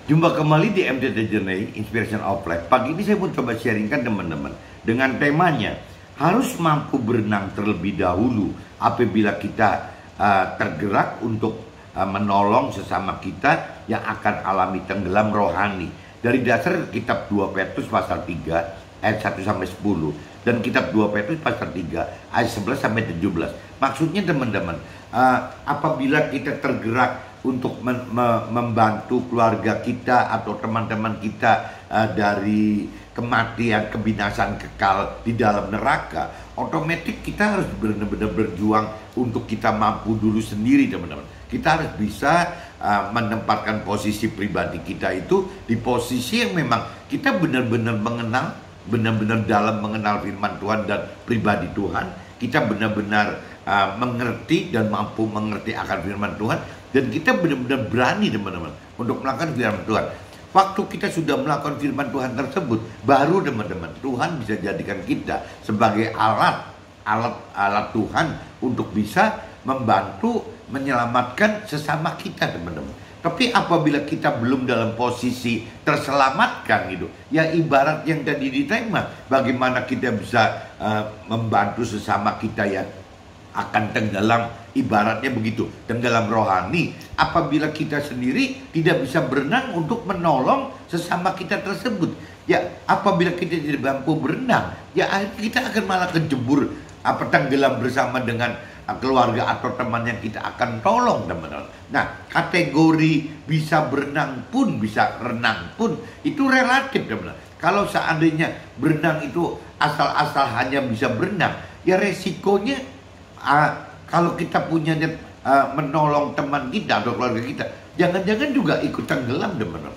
Jumpa kembali di MTT Journey Inspiration of Life. Pagi ini saya pun coba sharingkan teman-teman dengan temanya harus mampu berenang terlebih dahulu apabila kita tergerak untuk menolong sesama kita yang akan alami tenggelam rohani. Dari dasar kitab 2 Petrus pasal 3 ayat 1 sampai 10 dan kitab 2 Petrus pasal 3 ayat 11 sampai 17. Maksudnya teman-teman, apabila kita tergerak untuk membantu keluarga kita atau teman-teman kita dari kematian, kebinasaan kekal di dalam neraka, otomatis kita harus benar-benar berjuang untuk kita mampu dulu sendiri teman-teman. Kita harus bisa menempatkan posisi pribadi kita itu di posisi yang memang kita benar-benar mengenal, benar-benar dalam mengenal firman Tuhan dan pribadi Tuhan. Kita benar-benar mengerti dan mampu mengerti akan firman Tuhan. Dan kita benar-benar berani teman-teman untuk melakukan firman Tuhan. Waktu kita sudah melakukan firman Tuhan tersebut, baru teman-teman Tuhan bisa jadikan kita sebagai alat Tuhan untuk bisa membantu menyelamatkan sesama kita teman-teman. Tapi apabila kita belum dalam posisi terselamatkan gitu, ya ibarat yang tadi ditema, bagaimana kita bisa membantu sesama kita yang akan tenggelam, ibaratnya begitu, tenggelam rohani. Apabila kita sendiri tidak bisa berenang untuk menolong sesama kita tersebut, ya apabila kita tidak mampu berenang, ya kita akan malah kejebur tenggelam bersama dengan keluarga atau teman yang kita akan tolong teman-teman. Nah, kategori bisa berenang pun, bisa renang pun itu relatif teman-teman. Kalau seandainya berenang itu asal-asal hanya bisa berenang, ya resikonya kalau kita punya menolong teman kita atau keluarga kita, jangan-jangan juga ikut tenggelam teman-teman.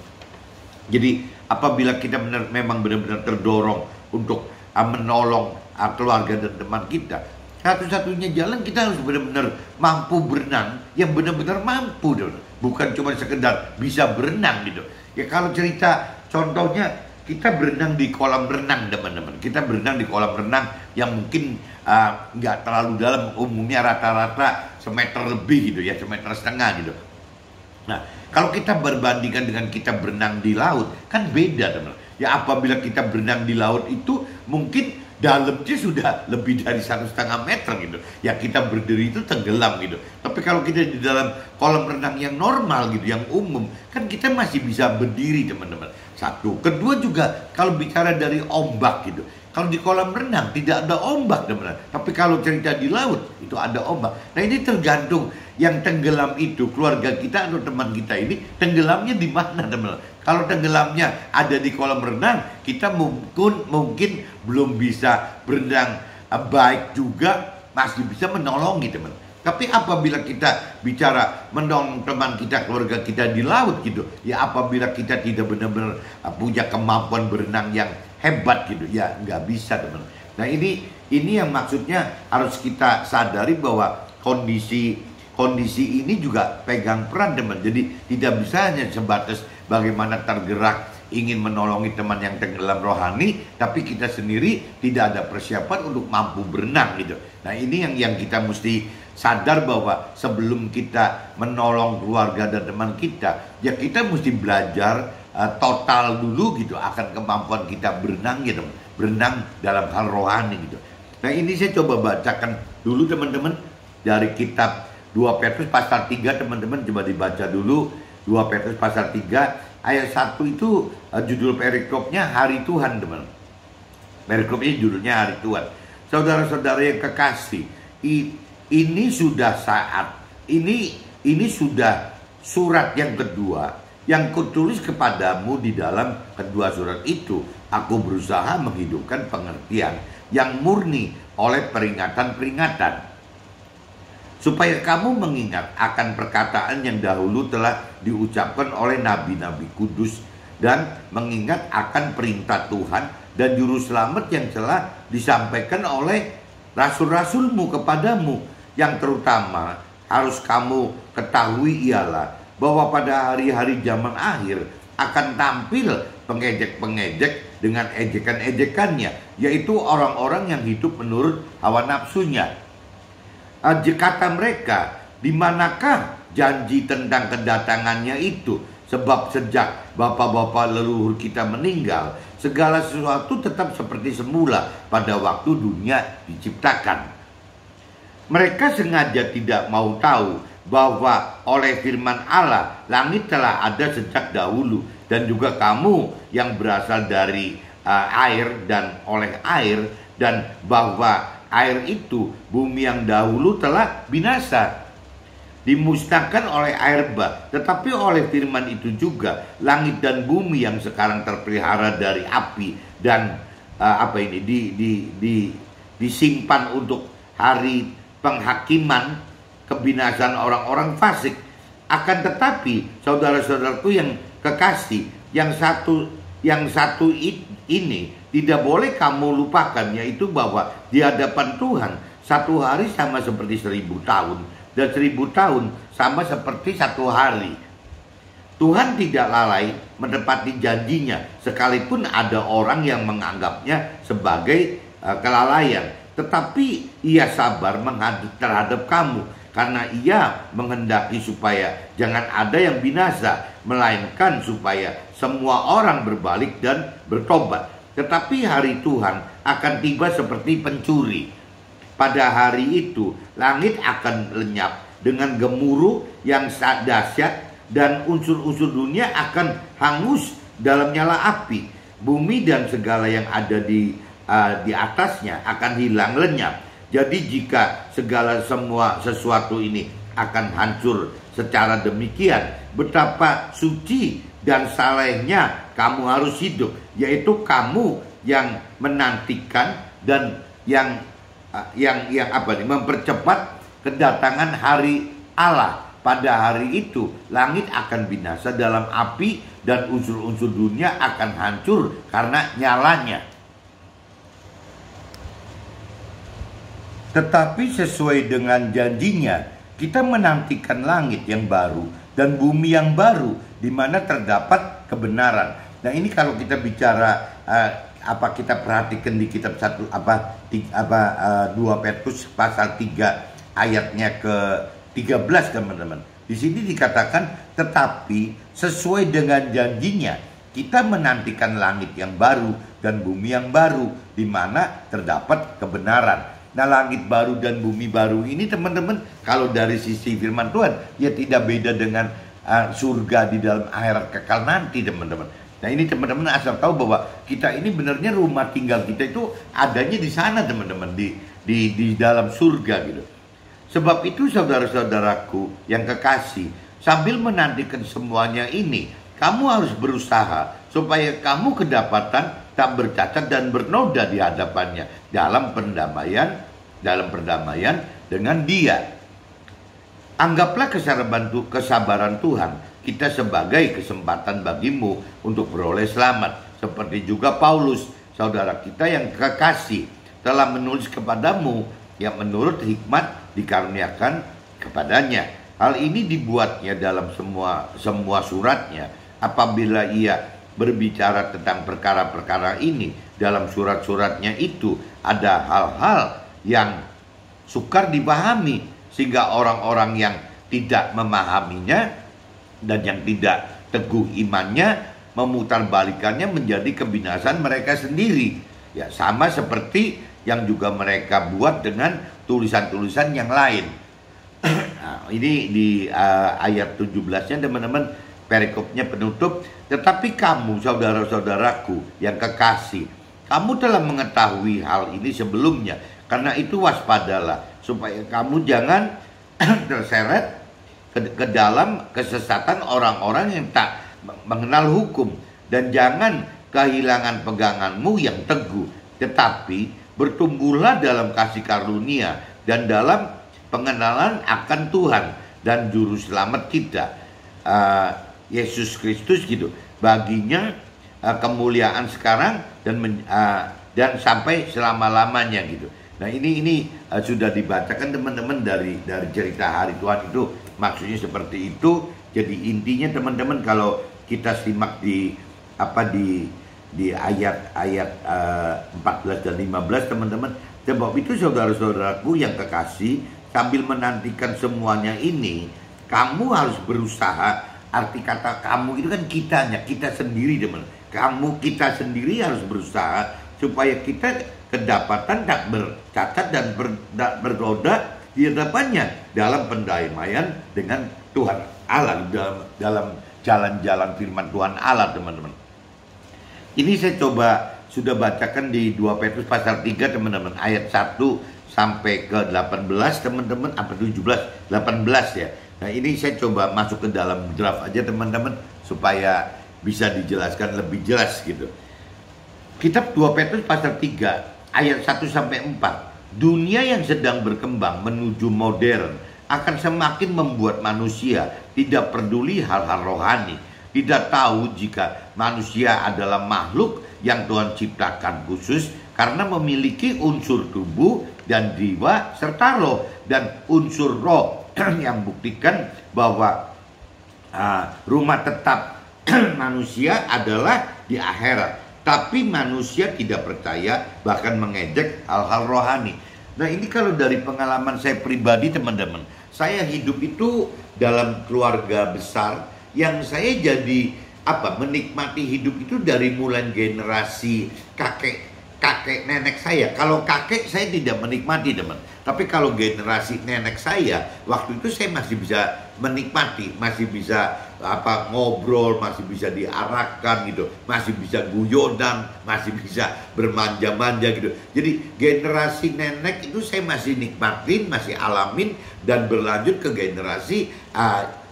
Jadi apabila kita memang benar-benar terdorong untuk menolong keluarga dan teman kita, satu-satunya jalan kita harus benar-benar mampu berenang, yang benar-benar mampu teman-teman. Bukan cuma sekedar bisa berenang gitu. Ya kalau cerita contohnya, kita berenang di kolam renang teman-teman. Kita berenang di kolam renang yang mungkin nggak terlalu dalam, umumnya rata-rata semeter lebih gitu ya, semeter setengah gitu. Nah, kalau kita berbandingkan dengan kita berenang di laut, kan beda teman-teman. Ya apabila kita berenang di laut itu mungkin dalamnya sudah lebih dari 1,5 meter gitu. Ya kita berdiri itu tenggelam gitu. Tapi kalau kita di dalam kolam renang yang normal gitu, yang umum, kan kita masih bisa berdiri teman-teman. Satu. Kedua juga kalau bicara dari ombak gitu. Kalau di kolam renang tidak ada ombak teman-teman. Tapi kalau cerita di laut itu ada ombak. Nah ini tergantung yang tenggelam itu keluarga kita atau teman kita ini tenggelamnya di mana teman-teman. Kalau tenggelamnya ada di kolam renang, kita mungkin belum bisa berenang baik juga, masih bisa menolongi teman. Tapi apabila kita bicara menolong teman kita, keluarga kita di laut gitu, ya apabila kita tidak benar-benar punya kemampuan berenang yang hebat gitu, ya nggak bisa teman. Nah ini yang maksudnya harus kita sadari bahwa kondisi ini juga pegang peran teman. Jadi tidak bisa hanya sebatas bagaimana tergerak ingin menolongi teman yang tenggelam rohani, tapi kita sendiri tidak ada persiapan untuk mampu berenang gitu. Nah ini yang kita mesti sadar bahwa sebelum kita menolong keluarga dan teman kita, ya kita mesti belajar total dulu gitu akan kemampuan kita berenang gitu, berenang dalam hal rohani gitu. Nah ini saya coba bacakan dulu teman-teman dari kitab 2 Petrus pasal 3 teman-teman, coba dibaca dulu 2 Petrus pasal 3 ayat 1 itu judul perikopnya Hari Tuhan teman. Perikopnya judulnya Hari Tuhan. Saudara-saudara yang kekasih, ini sudah saat, ini sudah surat yang kedua yang kutulis kepadamu. Di dalam kedua surat itu aku berusaha menghidupkan pengertian yang murni oleh peringatan-peringatan, supaya kamu mengingat akan perkataan yang dahulu telah diucapkan oleh nabi-nabi kudus, dan mengingat akan perintah Tuhan dan juru selamat yang telah disampaikan oleh rasul-rasulmu kepadamu. Yang terutama harus kamu ketahui ialah bahwa pada hari-hari zaman akhir akan tampil pengejek-pengejek dengan ejekan-ejekannya, yaitu orang-orang yang hidup menurut hawa nafsunya. Kata mereka, di manakah janji tentang kedatangannya itu? Sebab sejak bapak-bapak leluhur kita meninggal, segala sesuatu tetap seperti semula pada waktu dunia diciptakan. Mereka sengaja tidak mau tahu bahwa oleh firman Allah, langit telah ada sejak dahulu, dan juga kamu yang berasal dari air dan oleh air, dan bahwa air itu, bumi yang dahulu telah binasa, dimusnahkan oleh air bah. Tetapi oleh firman itu juga langit dan bumi yang sekarang terpelihara dari api dan disimpan untuk hari penghakiman, kebinasan orang-orang fasik. Akan tetapi saudara-saudaraku yang kekasih, yang satu ini tidak boleh kamu lupakan, yaitu bahwa di hadapan Tuhan satu hari sama seperti 1000 tahun, dan 1000 tahun sama seperti satu hari. Tuhan tidak lalai menepati janjinya, sekalipun ada orang yang menganggapnya sebagai kelalaian. Tetapi ia sabar terhadap kamu, karena ia menghendaki supaya jangan ada yang binasa, melainkan supaya semua orang berbalik dan bertobat. Tetapi hari Tuhan akan tiba seperti pencuri. Pada hari itu langit akan lenyap dengan gemuruh yang dahsyat, dan unsur-unsur dunia akan hangus dalam nyala api. Bumi dan segala yang ada di atasnya akan hilang lenyap. Jadi jika semua sesuatu ini akan hancur secara demikian, betapa suci dan salehnya kamu harus hidup, yaitu kamu yang menantikan dan yang mempercepat kedatangan hari Allah. Pada hari itu langit akan binasa dalam api, dan unsur-unsur dunia akan hancur karena nyalanya. Tetapi sesuai dengan janjinya, kita menantikan langit yang baru dan bumi yang baru, di mana terdapat kebenaran. Nah, ini kalau kita bicara kita perhatikan di kitab 2 Petrus pasal 3 ayatnya ke-13, teman-teman. Di sini dikatakan, tetapi sesuai dengan janjinya, kita menantikan langit yang baru dan bumi yang baru, di mana terdapat kebenaran. Nah, langit baru dan bumi baru ini, teman-teman, kalau dari sisi firman Tuhan, ya tidak beda dengan surga di dalam akhirat kekal nanti, teman-teman. Nah, ini teman-teman asal tahu bahwa kita ini benarnya rumah tinggal kita itu adanya di sana, teman-teman, di dalam surga gitu. Sebab itu saudara-saudaraku yang kekasih, sambil menantikan semuanya ini, kamu harus berusaha supaya kamu kedapatan tak bercacat dan bernoda di hadapannya dalam perdamaian dengan Dia. Anggaplah kesabaran Tuhan kita sebagai kesempatan bagimu untuk beroleh selamat, seperti juga Paulus, saudara kita yang kekasih, telah menulis kepadamu yang menurut hikmat dikaruniakan kepadanya. Hal ini dibuatnya dalam semua suratnya. Apabila ia berbicara tentang perkara-perkara ini, dalam surat-suratnya itu ada hal-hal yang sukar dipahami, sehingga orang-orang yang tidak memahaminya dan yang tidak teguh imannya memutarbalikannya menjadi kebinasan mereka sendiri. Ya, sama seperti yang juga mereka buat dengan tulisan-tulisan yang lain. Nah, ini di ayat 17-nya, teman-teman, perikopnya penutup. Tetapi kamu, saudara-saudaraku yang kekasih, kamu telah mengetahui hal ini sebelumnya. Karena itu waspadalah, supaya kamu jangan terseret ke dalam kesesatan orang-orang yang tak mengenal hukum. Dan jangan kehilangan peganganmu yang teguh, tetapi bertumbuhlah dalam kasih karunia dan dalam pengenalan akan Tuhan dan Juru Selamat kita, Yesus Kristus gitu. Baginya kemuliaan sekarang dan sampai selama-lamanya gitu. Nah, ini sudah dibacakan, teman-teman, dari cerita hari Tuhan itu, maksudnya seperti itu. Jadi intinya, teman-teman, kalau kita simak di ayat-ayat 14 dan 15, teman-teman, sebab itu saudara-saudaraku yang kekasih, sambil menantikan semuanya ini, kamu harus berusaha arti kata kamu itu kan kitanya, kita sendiri teman. Kamu, kita sendiri harus berusaha supaya kita kedapatan tak bercacat dan berroda di hadapannya dalam pendamaian dengan Tuhan Allah, dalam jalan-jalan firman Tuhan Allah, teman-teman. Ini saya coba sudah bacakan di 2 Petrus pasal 3, teman-teman, ayat 1 sampai ke 18, teman-teman, apa 17, 18 ya. Nah, ini saya coba masuk ke dalam draft aja, teman-teman, supaya bisa dijelaskan lebih jelas gitu. Kitab 2 Petrus pasal 3 ayat 1 sampai 4. Dunia yang sedang berkembang menuju modern akan semakin membuat manusia tidak peduli hal-hal rohani, tidak tahu jika manusia adalah makhluk yang Tuhan ciptakan khusus karena memiliki unsur tubuh dan jiwa serta roh, dan unsur roh yang buktikan bahwa rumah tetap manusia adalah di akhirat. Tapi manusia tidak percaya, bahkan mengejek hal-hal rohani. Nah, ini kalau dari pengalaman saya pribadi, teman-teman, saya hidup itu dalam keluarga besar yang saya jadi menikmati hidup itu dari mulai generasi kakek nenek saya. Kalau kakek saya tidak menikmati, teman. Tapi kalau generasi nenek saya, waktu itu saya masih bisa menikmati, masih bisa ngobrol, masih bisa diarahkan gitu, masih bisa guyonan, masih bisa bermanja-manja gitu. Jadi generasi nenek itu saya masih nikmatin, masih alamin, dan berlanjut ke generasi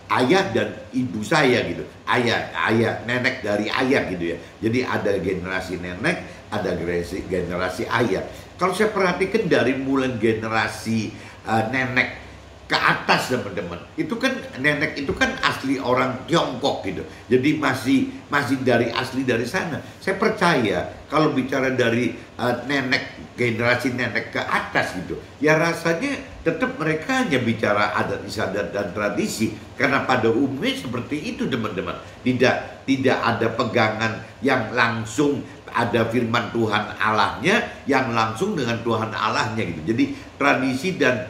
ayah dan ibu saya gitu. Ayah nenek dari ayah gitu ya. Jadi ada generasi nenek, ada generasi ayah. Kalau saya perhatikan dari mulai generasi nenek ke atas, teman-teman, itu kan nenek itu kan asli orang Tiongkok gitu. Jadi masih dari asli dari sana. Saya percaya kalau bicara dari generasi nenek ke atas gitu, ya rasanya tetap mereka hanya bicara adat istiadat dan tradisi, karena pada umumnya seperti itu, teman-teman. Tidak ada pegangan yang langsung, ada firman Tuhan Allahnya yang langsung dengan Tuhan Allahnya gitu. Jadi tradisi dan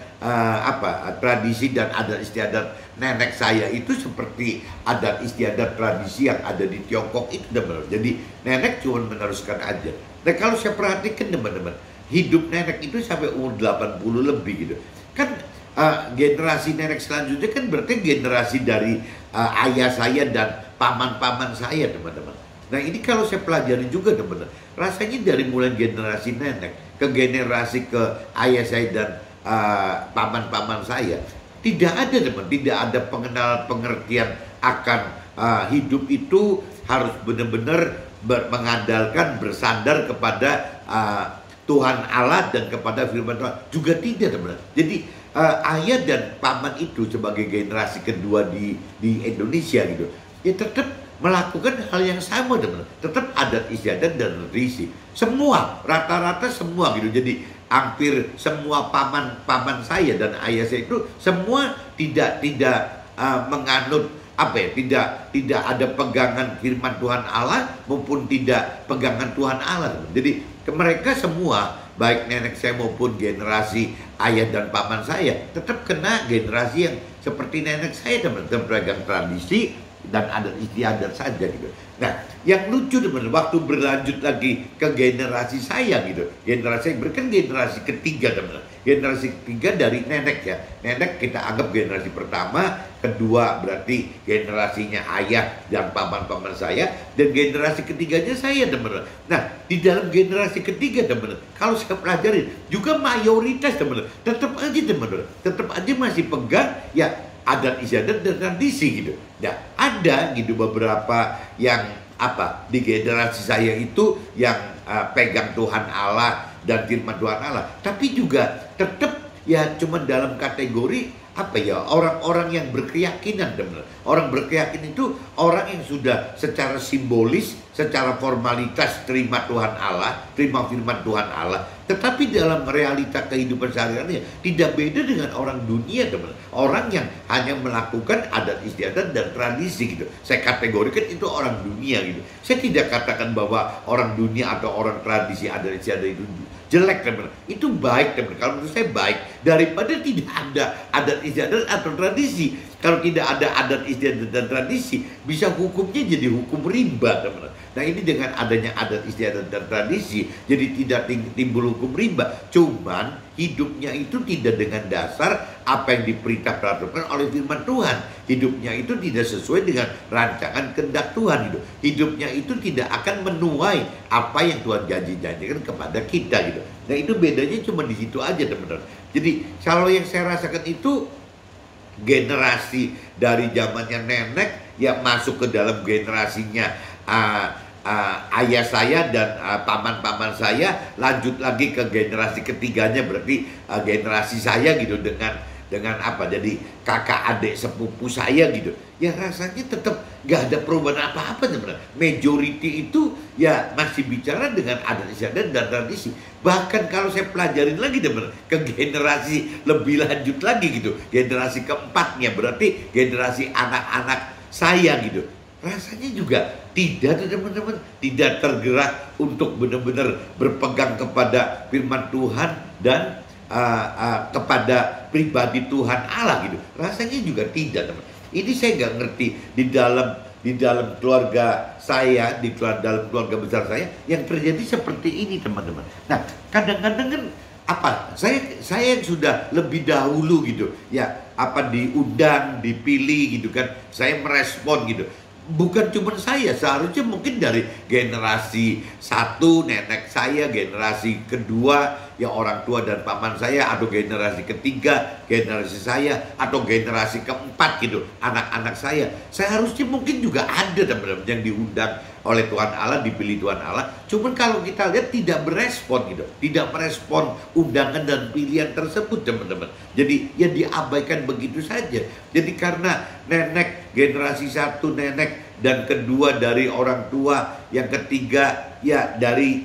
tradisi dan adat istiadat nenek saya itu seperti adat istiadat tradisi yang ada di Tiongkok itu, teman-teman. Jadi nenek cuma meneruskan aja. Nah, kalau saya perhatikan, teman-teman, hidup nenek itu sampai umur 80 lebih gitu. Kan generasi nenek selanjutnya kan berarti generasi dari ayah saya dan paman-paman saya, teman-teman. Nah, ini kalau saya pelajari juga, teman-teman, rasanya dari mulai generasi nenek ke generasi ke ayah saya dan paman-paman saya, tidak ada, teman, tidak ada pengertian akan hidup itu harus benar-benar mengandalkan, bersandar kepada Tuhan Allah dan kepada firman Tuhan, juga tidak, teman. Jadi ayah dan paman itu sebagai generasi kedua di Indonesia gitu, ya tetap melakukan hal yang sama, teman. Tetap adat istiadat dan tradisi. Semua, rata-rata semua gitu. Jadi hampir semua paman saya dan ayah saya itu semua tidak menganut tidak ada pegangan firman Tuhan Allah maupun tidak pegangan Tuhan Allah. Jadi mereka semua, baik nenek saya maupun generasi ayah dan paman saya, tetap kena generasi yang seperti nenek saya, teman-teman, pegang tradisi dan adat istiadat saja gitu. Nah, yang lucu, teman, waktu berlanjut lagi ke generasi saya gitu, generasi berkan generasi ketiga, teman, generasi ketiga dari nenek ya. Nenek kita anggap generasi pertama, kedua berarti generasinya ayah dan paman-paman saya, dan generasi ketiganya saya, teman. Nah, di dalam generasi ketiga, teman, kalau saya pelajarin juga mayoritas, teman, tetap aja, teman, tetap aja masih pegang ya adat istiadat dan tradisi gitu. Nah, ada gitu beberapa yang di generasi saya itu yang pegang Tuhan Allah dan firman Tuhan Allah, tapi juga tetap ya cuma dalam kategori orang-orang yang berkeyakinan, teman. Orang berkeyakinan itu orang yang sudah secara simbolis, secara formalitas terima Tuhan Allah, terima firman Tuhan Allah, tetapi dalam realita kehidupan sehari-hari tidak beda dengan orang dunia, teman. Orang yang hanya melakukan adat istiadat dan tradisi gitu. Saya kategorikan itu orang dunia gitu. Saya tidak katakan bahwa orang dunia atau orang tradisi adat istiadat itu jelek, teman. Itu baik, teman. Kalau menurut saya baik daripada tidak ada adat istiadat atau tradisi. Kalau tidak ada adat istiadat dan tradisi, bisa hukumnya jadi hukum rimba, teman-teman. Nah, ini dengan adanya adat istiadat dan tradisi, jadi tidak timbul hukum rimba. Cuman hidupnya itu tidak dengan dasar apa yang diperintah peraturan oleh firman Tuhan. Hidupnya itu tidak sesuai dengan rancangan kehendak Tuhan gitu. Hidupnya itu tidak akan menuai apa yang Tuhan janjikan kepada kita gitu. Nah, itu bedanya cuma di situ aja, teman-teman. Jadi kalau yang saya rasakan itu generasi dari zamannya nenek yang masuk ke dalam generasinya ayah saya dan paman-paman saya, lanjut lagi ke generasi ketiganya, berarti generasi saya gitu, dengan apa, jadi kakak adik sepupu saya gitu. Ya rasanya tetap gak ada perubahan apa-apa, teman-teman. Majority itu ya masih bicara dengan adat istiadat dan tradisi. Bahkan kalau saya pelajarin lagi, teman-teman, ke generasi lebih lanjut lagi gitu, generasi keempatnya, berarti generasi anak-anak saya gitu, rasanya juga tidak, teman-teman, tidak tergerak untuk benar-benar berpegang kepada firman Tuhan dan kepada pribadi Tuhan Allah gitu. Rasanya juga tidak, teman. Ini saya nggak ngerti di dalam keluarga saya, dalam keluarga besar saya yang terjadi seperti ini, teman-teman. Nah, kadang-kadang kan apa? Saya yang sudah lebih dahulu gitu, ya apa diundang, dipilih gitu kan, saya merespon gitu. Bukan cuma saya, seharusnya mungkin dari generasi satu nenek saya, generasi kedua ya orang tua dan paman saya, atau generasi ketiga generasi saya, atau generasi keempat gitu anak-anak saya. Seharusnya mungkin juga ada, teman-teman, yang diundang oleh Tuhan Allah, dipilih Tuhan Allah. Cuman kalau kita lihat tidak berespon gitu, tidak merespon undangan dan pilihan tersebut, teman-teman. Jadi ya diabaikan begitu saja. Jadi karena nenek generasi satu, nenek dan kedua dari orang tua, yang ketiga ya dari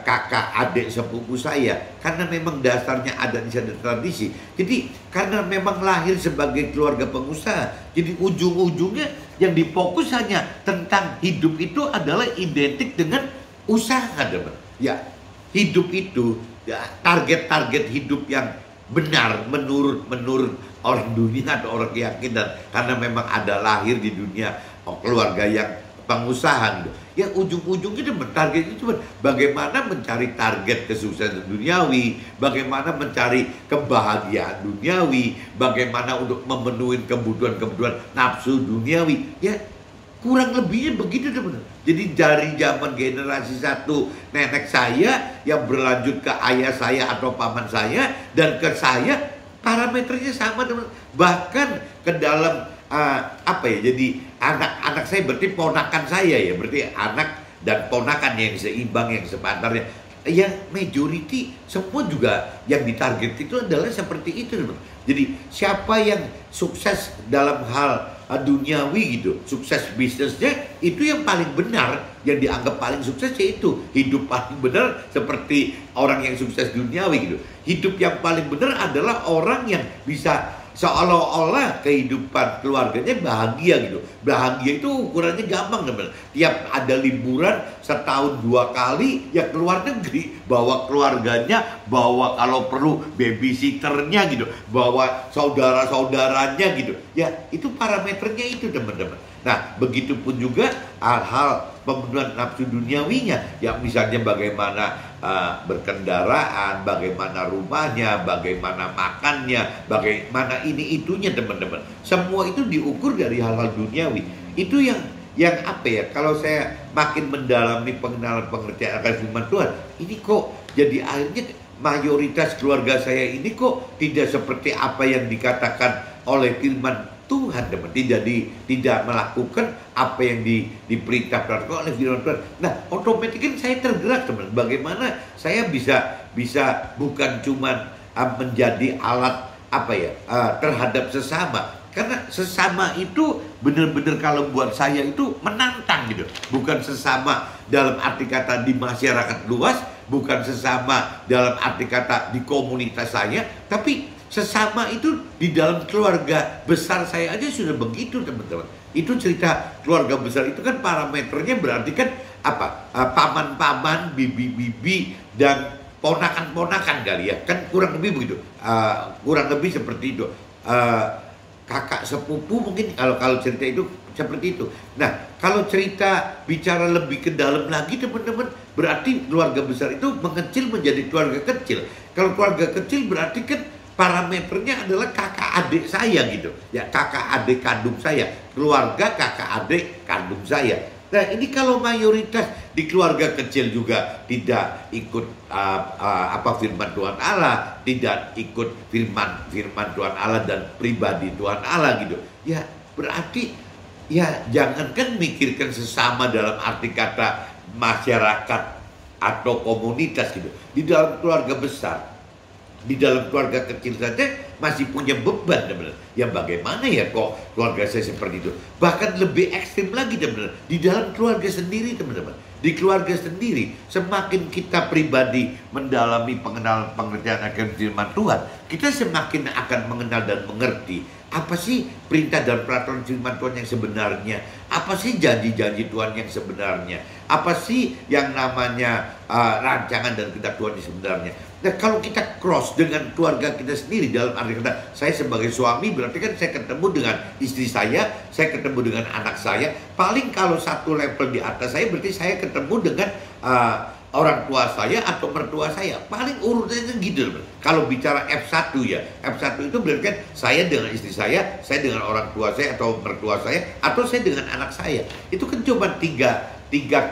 kakak adik sepupu saya, karena memang dasarnya adat istiadat tradisi. Jadi karena memang lahir sebagai keluarga pengusaha, jadi ujung-ujungnya yang difokus hanya tentang hidup itu adalah identik dengan usaha, teman. Ya, hidup itu ya, target-target hidup yang benar menurut orang dunia atau orang keyakinan, karena memang ada lahir di dunia keluarga yang pengusaha gitu. Ya ujung-ujungnya targetnya cuma bagaimana mencari target kesuksesan duniawi, bagaimana mencari kebahagiaan duniawi, bagaimana untuk memenuhi kebutuhan nafsu duniawi. Ya kurang lebihnya begitu, teman-teman. Jadi dari zaman generasi satu nenek saya yang berlanjut ke ayah saya atau paman saya dan ke saya, parameternya sama, teman-teman. Bahkan ke dalam jadi anak-anak saya berarti ponakan saya ya, berarti anak dan ponakan yang seimbang, yang sepantarnya. Ya majority semua juga yang ditarget itu adalah seperti itu, teman. Jadi siapa yang sukses dalam hal duniawi gitu, sukses bisnisnya, itu yang paling benar, yang dianggap paling sukses yaitu hidup paling benar seperti orang yang sukses duniawi gitu. Hidup yang paling benar adalah orang yang bisa seolah-olah kehidupan keluarganya bahagia gitu. Bahagia itu ukurannya gampang, teman. Tiap ada liburan setahun 2 kali ya keluar negeri, bawa keluarganya, bawa kalau perlu babysitternya gitu, bawa saudara-saudaranya gitu. Ya itu parameternya itu, teman-teman. Nah begitupun juga hal-hal pemenuhan nafsu duniawinya, yang misalnya bagaimana berkendaraan, bagaimana rumahnya, bagaimana makannya, bagaimana ini itunya, teman-teman. Semua itu diukur dari hal-hal duniawi. Itu yang apa ya, kalau saya makin mendalami pengenalan pengertian akan firman Tuhan, ini kok jadi akhirnya mayoritas keluarga saya ini kok tidak seperti apa yang dikatakan oleh firman Tuhan, teman. Tidak melakukan apa yang diperintahkan oleh firman Tuhan. Nah, otomatis kan saya tergerak, teman. Bagaimana saya bisa bukan cuma menjadi alat terhadap sesama. Karena sesama itu benar-benar kalau buat saya itu menantang gitu. Bukan sesama dalam arti kata di masyarakat luas, bukan sesama dalam arti kata di komunitas saya, tapi sesama itu di dalam keluarga besar saya aja sudah begitu, teman-teman. Itu cerita keluarga besar itu kan parameternya berarti kan paman-paman, bibi-bibi, dan ponakan-ponakan kali ya. Kan kurang lebih begitu. Kurang lebih seperti itu. kakak sepupu mungkin kalau cerita itu seperti itu. Nah, kalau cerita bicara lebih ke dalam lagi teman-teman, berarti keluarga besar itu mengecil menjadi keluarga kecil. Kalau keluarga kecil berarti kan parameternya adalah kakak adik saya gitu. Ya, kakak adik kandung saya, keluarga kakak adik kandung saya. Nah, ini kalau mayoritas di keluarga kecil juga tidak ikut firman Tuhan Allah, tidak ikut firman Tuhan Allah dan pribadi Tuhan Allah gitu. Ya, berarti ya jangankan mikirkan sesama dalam arti kata masyarakat atau komunitas gitu. Di dalam keluarga besar, di dalam keluarga kecil saja masih punya beban teman-teman. Ya bagaimana ya kok keluarga saya seperti itu? Bahkan lebih ekstrim lagi teman-teman, di dalam keluarga sendiri teman-teman. Di keluarga sendiri, semakin kita pribadi mendalami pengenalan pengertian akan firman Tuhan, kita semakin akan mengenal dan mengerti apa sih perintah dan peraturan firman Tuhan yang sebenarnya, apa sih janji-janji Tuhan yang sebenarnya, apa sih yang namanya rancangan dan kehendak Tuhan yang sebenarnya. Nah, kalau kita cross dengan keluarga kita sendiri, dalam arti kata saya sebagai suami, berarti kan saya ketemu dengan istri saya ketemu dengan anak saya. Paling kalau satu level di atas saya, berarti saya ketemu dengan orang tua saya atau mertua saya. Paling urutannya gitu. Kalau bicara F1 ya, F1 itu berarti kan saya dengan istri saya dengan orang tua saya atau mertua saya, atau saya dengan anak saya. Itu kan cuma tiga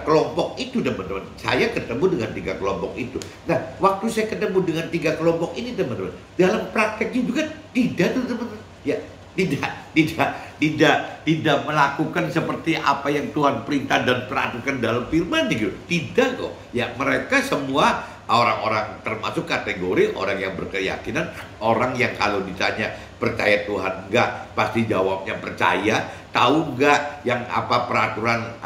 kelompok itu teman-teman. Saya ketemu dengan tiga kelompok itu. Nah, waktu saya ketemu dengan tiga kelompok ini teman-teman, dalam prakteknya juga tidak teman-teman. Ya, tidak melakukan seperti apa yang Tuhan perintah dan peraturan dalam firman gitu. Tidak kok. Ya, mereka semua orang-orang termasuk kategori orang yang berkeyakinan, orang yang kalau ditanya percaya Tuhan enggak, pasti jawabnya percaya. Tahu enggak yang apa peraturan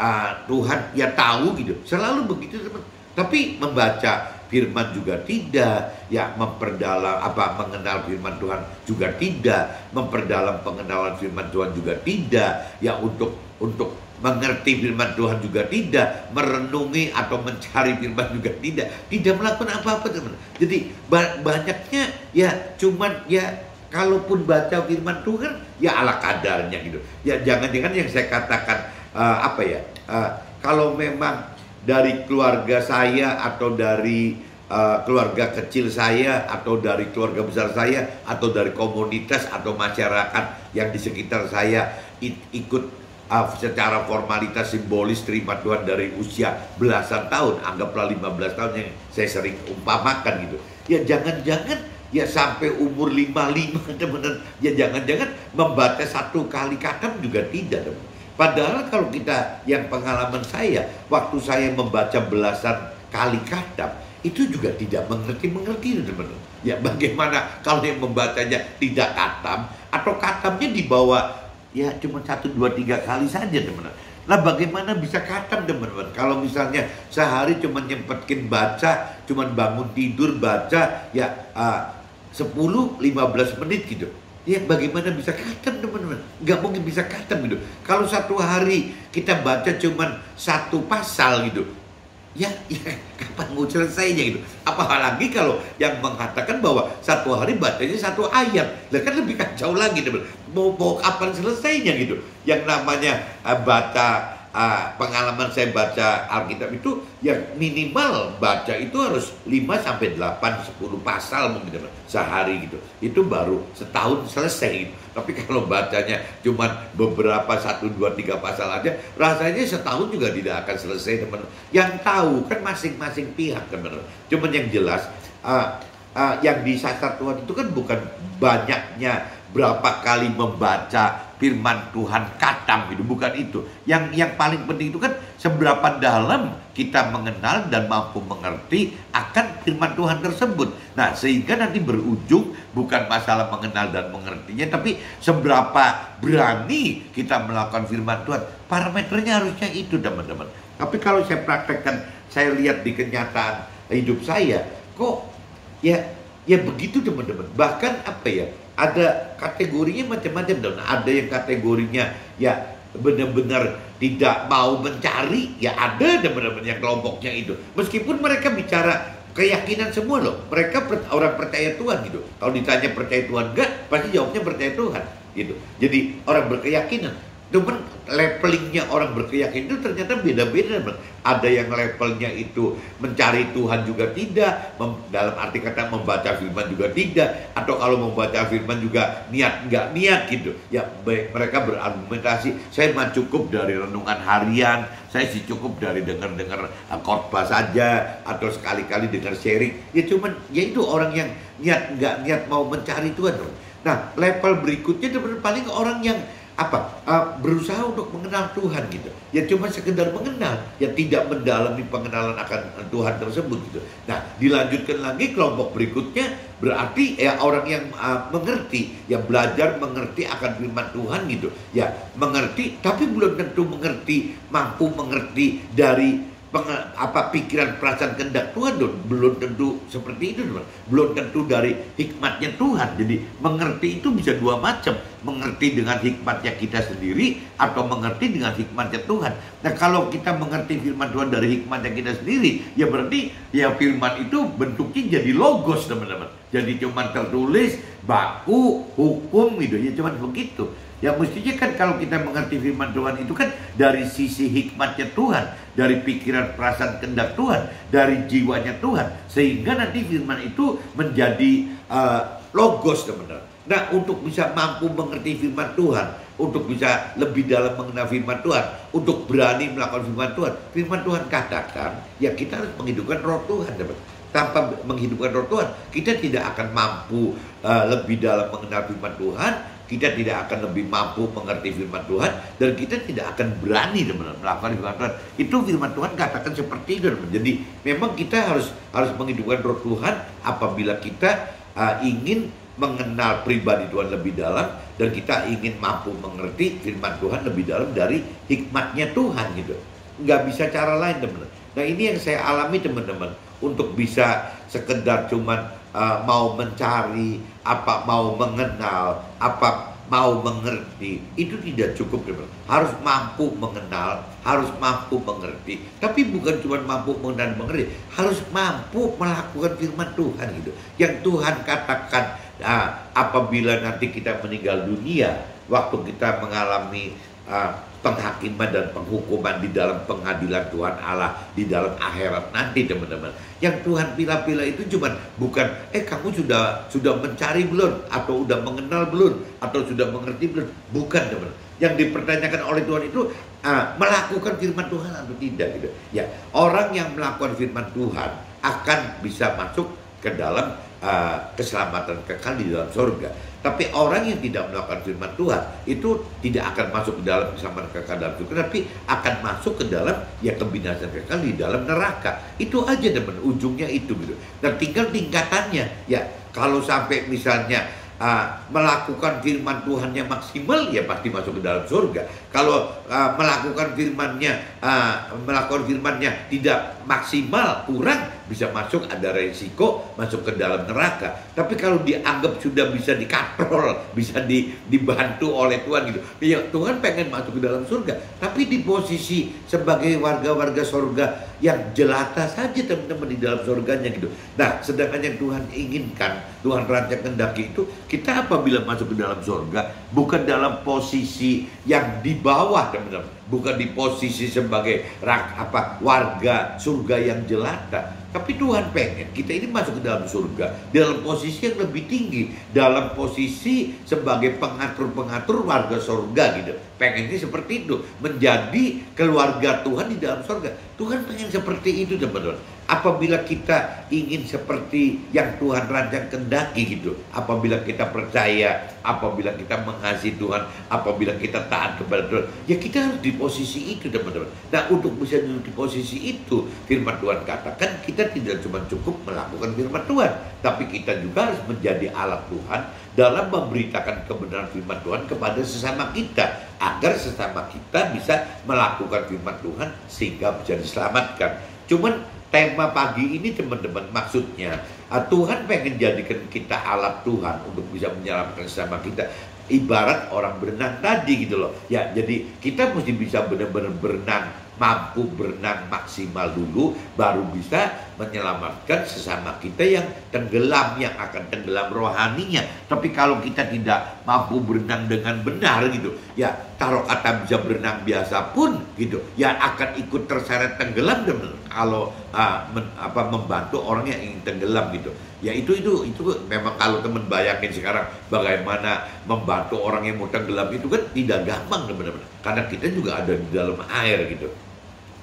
Tuhan? Ya tahu gitu. Selalu begitu teman. Tapi membaca firman juga tidak, ya memperdalam mengenal firman Tuhan juga tidak, memperdalam pengenalan firman Tuhan juga tidak, ya untuk mengerti firman Tuhan juga tidak, merenungi atau mencari firman juga tidak melakukan apa-apa teman. Jadi banyaknya ya cuman ya kalaupun baca firman Tuhan ya ala kadarnya gitu. Ya jangan-jangan yang saya katakan kalau memang dari keluarga saya atau dari keluarga kecil saya atau dari keluarga besar saya atau dari komunitas atau masyarakat yang di sekitar saya ikut secara formalitas simbolis terima Tuhan dari usia belasan tahun, anggaplah 15 tahun yang saya sering umpamakan gitu. Ya jangan-jangan ya sampai umur 55 teman-teman, ya jangan-jangan membaca satu kali khatam juga tidak teman. Padahal kalau kita yang pengalaman saya, waktu saya membaca belasan kali khatam, itu juga tidak mengerti teman-teman. Ya bagaimana kalau yang membacanya tidak khatam atau khatamnya dibawa ya cuma 1, 2, 3 kali saja teman-teman. Nah bagaimana bisa khatam teman-teman? Kalau misalnya sehari cuma nyempetkin baca, cuma bangun tidur baca ya 10-15 menit gitu. Ya bagaimana bisa khatam teman-teman? Nggak mungkin bisa khatam gitu. Kalau satu hari kita baca cuman 1 pasal gitu, ya kapan mau selesainya gitu. Apalagi kalau yang mengatakan bahwa satu hari bacanya 1 ayat, lah kan lebih kacau lagi teman. Mau kapan selesainya gitu. Yang namanya baca pengalaman saya baca Alkitab itu yang minimal baca itu harus 5-8, 10 pasal mungkin sehari gitu. Itu baru setahun selesai gitu. Tapi kalau bacanya cuma beberapa 1, 2, 3 pasal aja, rasanya setahun juga tidak akan selesai teman. Yang tahu kan masing-masing pihak teman. Cuman yang jelas yang disasar Tuhan itu kan bukan banyaknya berapa kali membaca firman Tuhan khatam gitu, bukan itu. Yang paling penting itu kan seberapa dalam kita mengenal dan mampu mengerti akan firman Tuhan tersebut. Nah, sehingga nanti berujung bukan masalah mengenal dan mengertinya, tapi seberapa berani kita melakukan firman Tuhan. Parameternya harusnya itu teman-teman. Tapi kalau saya praktekkan, saya lihat di kenyataan hidup saya, kok ya begitu teman-teman. Bahkan ada kategorinya macam-macam dan ada yang kategorinya ya benar-benar tidak mau mencari, ya ada teman-teman yang kelompoknya itu. Meskipun mereka bicara keyakinan semua loh, mereka orang percaya Tuhan gitu. Kalau ditanya percaya Tuhan enggak, pasti jawabnya percaya Tuhan. gitu. Jadi orang berkeyakinan, cuman levelingnya orang berkeyakinan itu ternyata beda-beda. Ada yang levelnya itu mencari Tuhan juga tidak, dalam arti kata membaca firman juga tidak, atau kalau membaca firman juga nggak niat gitu. Ya mereka berargumentasi, saya mah cukup dari renungan harian, saya sih cukup dari dengar khotbah saja, atau sekali-kali dengar sharing. Ya cuman, ya itu orang yang nggak niat mau mencari Tuhan. Nah, level berikutnya paling orang yang berusaha untuk mengenal Tuhan gitu. Ya cuma sekedar mengenal, ya tidak mendalami pengenalan akan Tuhan tersebut gitu. Nah, dilanjutkan lagi kelompok berikutnya, berarti ya orang yang mengerti, yang belajar mengerti akan firman Tuhan gitu. Ya, mengerti tapi belum tentu mampu mengerti dari pikiran perasaan kehendak Tuhan dong. Belum tentu seperti itu dong. Belum tentu dari hikmatnya Tuhan. Jadi mengerti itu bisa dua macam, mengerti dengan hikmatnya kita sendiri atau mengerti dengan hikmatnya Tuhan. Nah, kalau kita mengerti firman Tuhan dari hikmatnya kita sendiri, ya berarti ya firman itu bentuknya jadi logos, teman-teman. Jadi cuma tertulis, baku, hukum gitu, ya cuma begitu. Ya mestinya kan kalau kita mengerti firman Tuhan itu kan dari sisi hikmatnya Tuhan, dari pikiran perasaan kehendak Tuhan, dari jiwanya Tuhan, sehingga nanti firman itu menjadi logos, teman-teman. Nah, untuk bisa mampu mengerti firman Tuhan, untuk bisa lebih dalam mengenal firman Tuhan, untuk berani melakukan firman Tuhan katakan, ya kita harus menghidupkan roh Tuhan, teman-teman. Tanpa menghidupkan roh Tuhan, kita tidak akan mampu lebih dalam mengenal firman Tuhan. Kita tidak akan lebih mampu mengerti firman Tuhan, dan kita tidak akan berani melakukan firman Tuhan. Itu firman Tuhan katakan seperti itu. Jadi memang kita harus menghidupkan roh Tuhan apabila kita ingin mengenal pribadi Tuhan lebih dalam, dan kita ingin mampu mengerti firman Tuhan lebih dalam dari hikmatnya Tuhan gitu. Nggak bisa cara lain, teman-teman. Nah, ini yang saya alami, teman-teman. Untuk bisa sekedar cuman mau mencari, mau mengenal, mau mengerti, itu tidak cukup, teman-teman. Harus mampu mengenal, harus mampu mengerti. Tapi bukan cuma mampu mengenal dan mengerti, harus mampu melakukan firman Tuhan gitu. Yang Tuhan katakan apabila nanti kita meninggal dunia, waktu kita mengalami penghakiman dan penghukuman di dalam pengadilan Tuhan Allah di dalam akhirat nanti, teman-teman. Yang Tuhan pilah-pilah itu bukan kamu sudah mencari belum, atau sudah mengenal belum, atau sudah mengerti belum. Bukan, teman-teman. Yang dipertanyakan oleh Tuhan itu melakukan firman Tuhan atau tidak gitu. Ya, orang yang melakukan firman Tuhan akan bisa masuk ke dalam keselamatan kekal di dalam surga. Tapi orang yang tidak melakukan firman Tuhan itu tidak akan masuk ke dalam keselamatan kekal dalam surga, tapi akan masuk ke dalam kebinasaan kekal di dalam neraka. Itu aja, teman, ujungnya itu gitu. Dan tinggal tingkatannya. Ya, kalau sampai misalnya melakukan firman Tuhannya maksimal, ya pasti masuk ke dalam surga. Kalau melakukan firmannya tidak maksimal, kurang, bisa masuk, ada resiko masuk ke dalam neraka. Tapi kalau dianggap sudah bisa dikatrol, bisa dibantu oleh Tuhan gitu, ya Tuhan pengen masuk ke dalam surga, tapi di posisi sebagai warga-warga surga yang jelata saja, teman-teman, di dalam surganya gitu. Nah, sedangkan yang Tuhan inginkan, Tuhan rancang kehendaki itu, kita apabila masuk ke dalam surga bukan dalam posisi yang di bawah, teman-teman, bukan di posisi sebagai warga surga yang jelata. Tapi Tuhan pengen kita ini masuk ke dalam surga dalam posisi yang lebih tinggi, dalam posisi sebagai pengatur-pengatur warga surga gitu. Pengennya seperti itu, menjadi keluarga Tuhan di dalam surga. Tuhan pengen seperti itu, teman-teman. Apabila kita ingin seperti yang Tuhan rancang kehendaki gitu, apabila kita percaya, apabila kita mengasihi Tuhan, apabila kita taat kepada Tuhan, ya kita harus di posisi itu, teman-teman. Nah, untuk bisa duduk di posisi itu, firman Tuhan katakan kita tidak cuma cukup melakukan firman Tuhan, tapi kita juga harus menjadi alat Tuhan dalam memberitakan kebenaran firman Tuhan kepada sesama kita, agar sesama kita bisa melakukan firman Tuhan sehingga bisa diselamatkan. Cuman tema pagi ini, teman-teman, maksudnya Tuhan pengen jadikan kita alat Tuhan untuk bisa menyelamatkan sesama kita. Ibarat orang berenang tadi gitu loh. Ya, jadi kita mesti bisa benar-benar berenang mampu berenang maksimal dulu, baru bisa menyelamatkan sesama kita yang tenggelam, yang akan tenggelam rohaninya. Tapi kalau kita tidak mampu berenang dengan benar gitu, ya taruh kata bisa berenang biasa pun gitu, ya akan ikut terseret tenggelam kalau membantu orang yang ingin tenggelam gitu. Ya itu memang kalau teman bayangin sekarang bagaimana membantu orang yang mau tenggelam itu kan tidak gampang teman-teman, karena kita juga ada di dalam air gitu.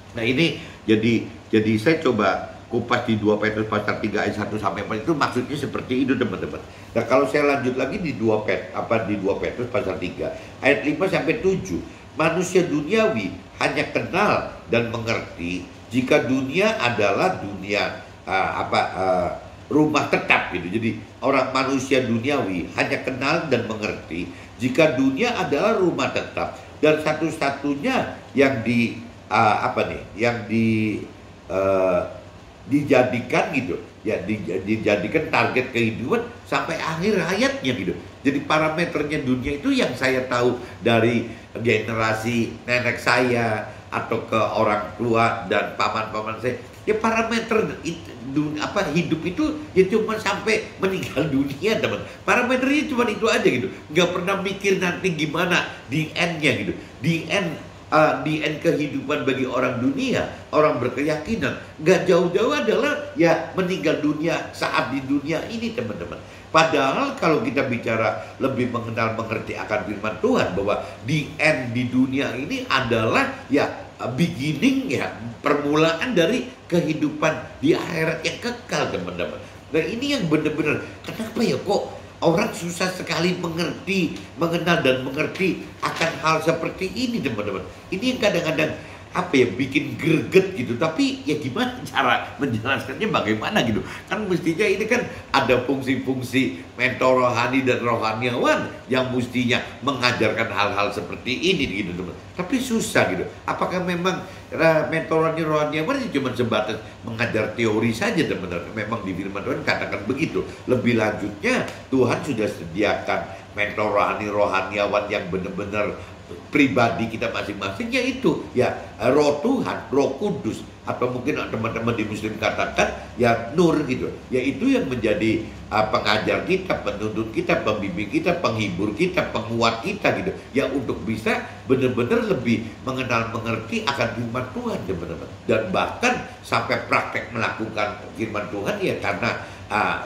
Nah ini jadi saya coba kupas di 2 Petrus pasal 3 ayat 1 sampai 4 itu maksudnya seperti itu teman-teman. Nah kalau saya lanjut lagi di 2 Petrus pasal 3 ayat 5 sampai 7, manusia duniawi hanya kenal dan mengerti jika dunia adalah dunia rumah tetap gitu. Jadi orang manusia duniawi hanya kenal dan mengerti jika dunia adalah rumah tetap, dan satu-satunya yang dijadikan gitu ya, dijadikan target kehidupan sampai akhir hayatnya gitu. Jadi parameternya dunia itu yang saya tahu dari generasi nenek saya atau ke orang tua dan paman-paman saya, ya parameter hidup itu ya cuma sampai meninggal dunia teman. Parameternya cuma itu aja gitu, nggak pernah mikir nanti gimana di end-nya gitu. Di end kehidupan bagi orang dunia, orang berkeyakinan, nggak jauh-jauh adalah ya meninggal dunia saat di dunia ini teman-teman. Padahal kalau kita bicara lebih mengenal mengerti akan firman Tuhan, bahwa di end di dunia ini adalah ya beginning, ya permulaan dari kehidupan di akhirat yang kekal teman-teman. Nah ini yang benar-benar kenapa ya kok orang susah sekali mengenal dan mengerti akan hal seperti ini teman-teman. Ini yang kadang-kadang bikin greget gitu. Tapi ya gimana cara menjelaskannya, bagaimana gitu. Kan mestinya ini kan ada fungsi-fungsi mentor rohani dan rohaniawan yang mestinya mengajarkan hal-hal seperti ini gitu teman. Tapi susah gitu. Apakah memang mentor rohaniawan cuma sebatas mengajar teori saja teman-teman? Memang di firman Tuhan katakan begitu. Lebih lanjutnya Tuhan sudah sediakan mentor rohaniawan yang benar-benar pribadi kita masing-masing, yaitu ya roh Tuhan, roh kudus, atau mungkin teman-teman di Muslim katakan ya nur gitu, yaitu yang menjadi pengajar kita, penuntun kita, pembimbing kita, penghibur kita, penguat kita gitu ya, untuk bisa benar-benar lebih mengenal mengerti akan firman Tuhan teman-teman, dan bahkan sampai praktek melakukan firman Tuhan ya karena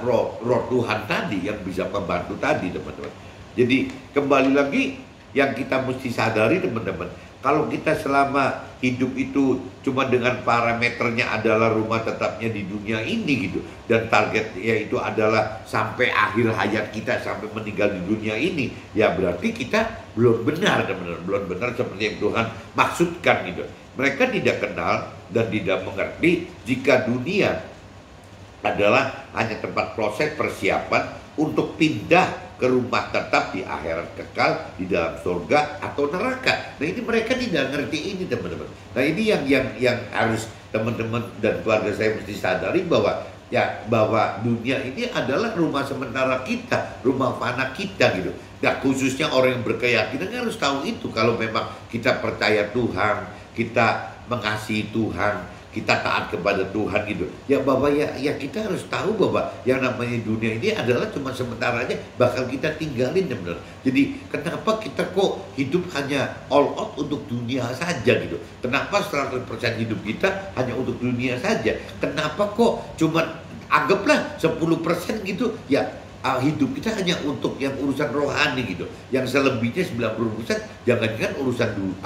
roh Tuhan tadi yang bisa membantu tadi teman-teman. Jadi kembali lagi yang kita mesti sadari teman-teman, kalau kita selama hidup itu cuma dengan parameternya adalah rumah tetapnya di dunia ini gitu, dan targetnya itu adalah sampai akhir hayat kita, sampai meninggal di dunia ini, ya berarti kita belum benar teman-teman, belum benar seperti yang Tuhan maksudkan gitu. Mereka tidak kenal dan tidak mengerti jika dunia adalah hanya tempat proses persiapan untuk pindah ke rumah tetap di akhirat kekal di dalam surga atau neraka. Nah ini mereka tidak ngerti ini teman-teman. Nah ini yang harus teman-teman dan keluarga saya mesti sadari, bahwa dunia ini adalah rumah sementara kita, rumah fana kita gitu. Nah khususnya orang yang berkeyakinan harus tahu itu. Kalau memang kita percaya Tuhan, kita mengasihi Tuhan, kita taat kepada Tuhan gitu ya, bahwa ya kita harus tahu bahwa yang namanya dunia ini adalah cuma sementara aja, bakal kita tinggalin benar. Jadi kenapa kita kok hidup hanya all out untuk dunia saja gitu? Kenapa 100% hidup kita hanya untuk dunia saja? Kenapa kok cuma anggaplah 10% gitu ya, hidup kita hanya untuk yang urusan rohani gitu, yang selebihnya 90% jangan-jangan urusan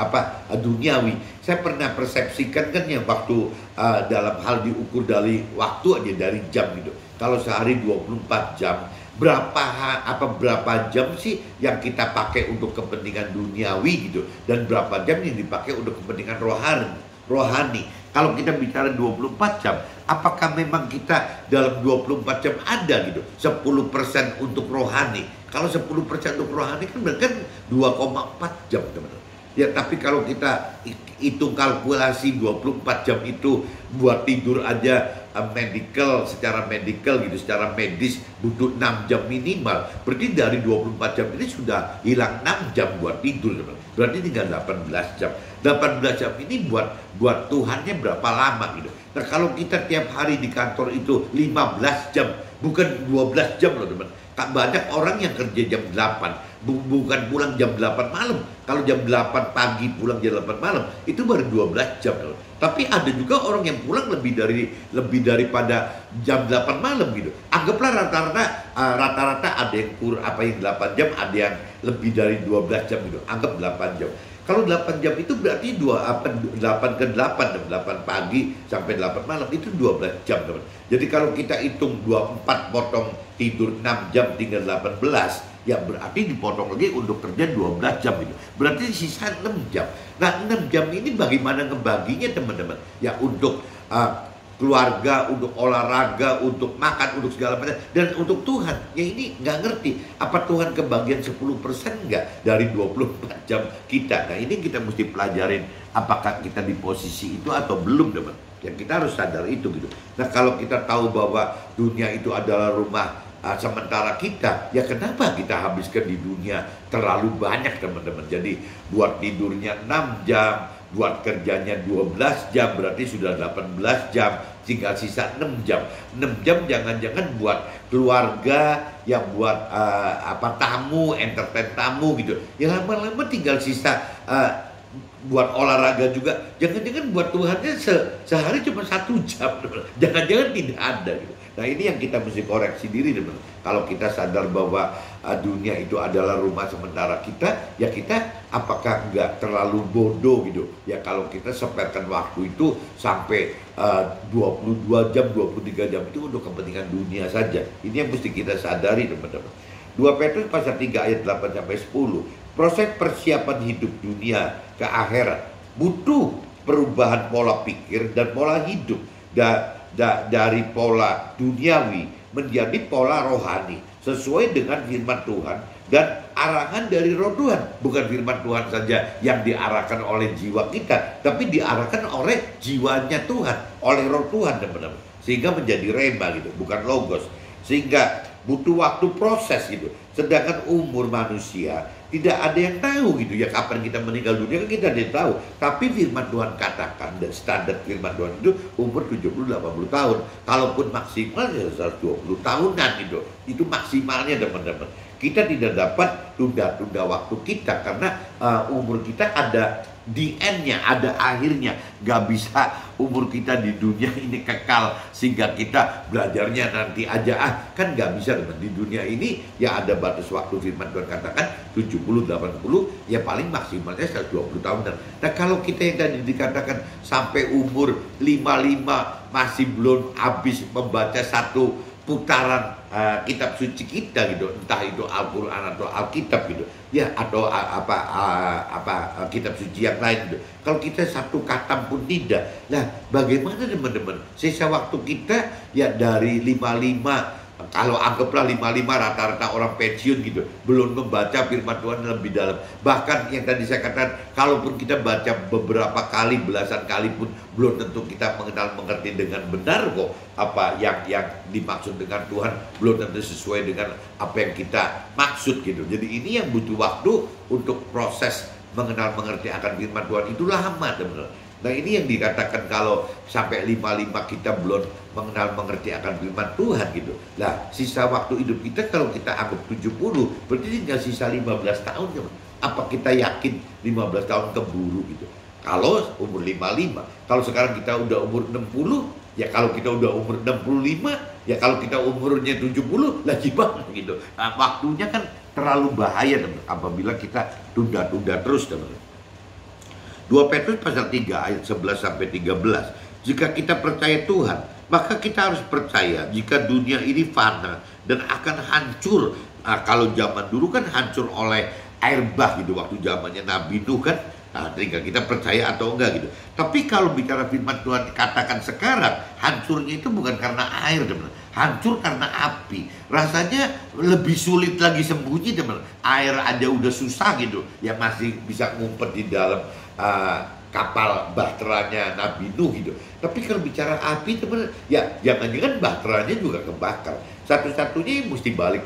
duniawi. Saya pernah persepsikan kan ya, waktu dalam hal diukur dari waktu aja, dari jam gitu. Kalau sehari 24 jam, berapa jam sih yang kita pakai untuk kepentingan duniawi gitu, dan berapa jam yang dipakai untuk kepentingan rohani. Kalau kita bicara 24 jam, apakah memang kita dalam 24 jam ada gitu 10% untuk rohani? Kalau 10% untuk rohani kan berarti 2,4 jam teman-teman. Ya tapi kalau kita hitung kalkulasi 24 jam itu buat tidur aja, secara medical gitu, secara medis butuh 6 jam minimal. Berarti dari 24 jam ini sudah hilang 6 jam buat tidur teman-teman. Berarti tinggal 18 jam. 18 jam ini buat Tuhannya berapa lama gitu. Nah kalau kita tiap hari di kantor itu 15 jam, bukan 12 jam loh teman. Banyak orang yang kerja jam 8, bukan pulang jam 8 malam. Kalau jam 8 pagi pulang jam 8 malam, itu baru 12 jam loh. Tapi ada juga orang yang pulang lebih daripada jam 8 malam gitu. Anggaplah rata-rata ada yang yang 8 jam, ada yang lebih dari 12 jam gitu. Anggap 8 jam. Kalau 8 jam itu berarti 8 ke 8, 8 pagi sampai 8 malam itu 12 jam teman. Jadi kalau kita hitung 24 potong tidur 6 jam tinggal 18, ya berarti dipotong lagi untuk kerja 12 jam itu. Berarti sisa 6 jam. Nah 6 jam ini bagaimana ngebaginya teman-teman? Ya untuk keluarga, untuk olahraga, untuk makan, untuk segala macam, dan untuk Tuhan. Ya ini nggak ngerti, apa Tuhan kebagian 10% nggak dari 24 jam kita? Nah ini kita mesti pelajarin, apakah kita di posisi itu atau belum teman. Yang kita harus sadar itu gitu. Nah kalau kita tahu bahwa dunia itu adalah rumah sementara kita, ya kenapa kita habiskan di dunia terlalu banyak teman-teman. Jadi buat tidurnya 6 jam, buat kerjanya 12 jam, berarti sudah 18 jam, tinggal sisa 6 jam. 6 jam jangan-jangan buat keluarga, ya buat tamu, entertain tamu gitu. Ya lama-lama tinggal sisa buat olahraga juga. Jangan-jangan buat Tuhannya sehari cuma 1 jam. Jangan-jangan tidak ada gitu. Nah ini yang kita mesti koreksi diri teman. Kalau kita sadar bahwa dunia itu adalah rumah sementara kita, ya kita apakah nggak terlalu bodoh gitu? Ya kalau kita sepetkan waktu itu sampai 22 jam, 23 jam itu untuk kepentingan dunia saja. Ini yang mesti kita sadari teman-teman. 2 Petrus pasal 3 ayat 8 sampai 10. Proses persiapan hidup dunia ke akhirat butuh perubahan pola pikir dan pola hidup. Dari pola duniawi menjadi pola rohani sesuai dengan firman Tuhan dan arahan dari roh Tuhan. Bukan firman Tuhan saja yang diarahkan oleh jiwa kita, tapi diarahkan oleh jiwanya Tuhan, oleh roh Tuhan teman-teman, sehingga menjadi rema gitu, bukan logos. Sehingga butuh waktu proses gitu. Sedangkan umur manusia tidak ada yang tahu gitu ya, kapan kita meninggal dunia kan kita tidak tahu. Tapi firman Tuhan katakan, dan standar firman Tuhan itu umur 70-80 tahun. Kalaupun maksimal ya 120 tahunan gitu. Itu maksimalnya teman-teman. Kita tidak dapat tunda-tunda waktu kita karena umur kita ada di end-nya, ada akhirnya. Gak bisa umur kita di dunia ini kekal sehingga kita belajarnya nanti aja. Kan gak bisa teman. Di dunia ini ya ada batas waktu, firman Tuhan katakan 70-80, ya paling maksimalnya 120 tahun. Nah kalau kita yang tadi dikatakan sampai umur 55 masih belum habis membaca satu putaran kitab suci kita gitu, entah itu Al-Quran atau Alkitab gitu ya, atau kitab suci yang lain gitu. Kalau kita satu kata pun tidak, nah bagaimana teman-teman sisa waktu kita ya dari 55, kalau anggaplah 55 rata-rata orang pensiun gitu, belum membaca firman Tuhan lebih dalam. Bahkan yang tadi saya katakan, kalaupun kita baca beberapa kali, belasan kali pun belum tentu kita mengerti dengan benar kok apa yang dimaksud dengan Tuhan, belum tentu sesuai dengan apa yang kita maksud gitu. Jadi ini yang butuh waktu untuk proses mengerti akan firman Tuhan, itu lama teman-teman. Nah ini yang dikatakan kalau sampai 55 kita belum mengerti akan firman Tuhan gitu. Nah sisa waktu hidup kita kalau kita anggap 70, berarti tinggal sisa 15 tahun teman. Apa kita yakin 15 tahun keburu gitu? Kalau umur 55, kalau sekarang kita udah umur 60, ya kalau kita udah umur 65, ya kalau kita umurnya 70, lah gimana gitu. Nah, waktunya kan terlalu bahaya teman, apabila kita tunda-tunda terus teman. 2 Petrus pasal 3 ayat 11 sampai 13. Jika kita percaya Tuhan, maka kita harus percaya jika dunia ini fana dan akan hancur. Nah, kalau zaman dulu kan hancur oleh air bah gitu, waktu zamannya Nabi Nuh kan. Nah, tinggal kita percaya atau enggak gitu. Tapi kalau bicara firman Tuhan katakan sekarang, hancurnya itu bukan karena air teman, hancur karena api. Rasanya lebih sulit lagi sembunyi teman. Air aja udah susah gitu, ya masih bisa ngumpet di dalam kapal bahteranya Nabi Nuh gitu. Tapi kalau bicara api teman, ya jangan-jangan bahteranya juga kebakar. Satu-satunya mesti balik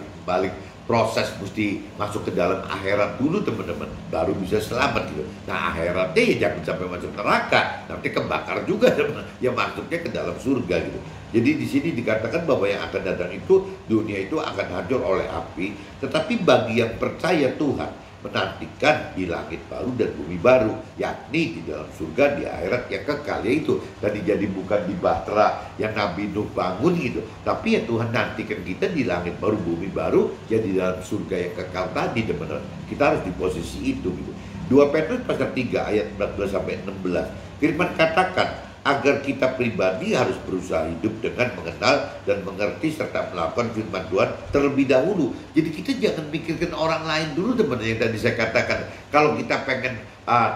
proses mesti masuk ke dalam akhirat dulu teman-teman, baru bisa selamat gitu. Nah akhiratnya ya jangan sampai masuk neraka, nanti kebakar juga teman-teman. Ya masuknya ke dalam surga gitu. Jadi di sini dikatakan bahwa yang akan datang itu, dunia itu akan hancur oleh api, tetapi bagi yang percaya Tuhan menantikan di langit baru dan bumi baru, yakni di dalam surga, di akhirat yang kekal. Yaitu tadi jadi bukan di Bahtera yang Nabi Nuh bangun gitu, tapi ya Tuhan nantikan kita di langit baru, bumi baru, jadi dalam surga yang kekal tadi teman-teman. Kita harus di posisi itu gitu. 2 Petrus pasal 3 ayat 14 sampai 16, firman katakan agar kita pribadi harus berusaha hidup dengan mengenal dan mengerti serta melakukan firman Tuhan terlebih dahulu. Jadi kita jangan mikirkan orang lain dulu teman-teman. Yang tadi saya katakan, kalau kita pengen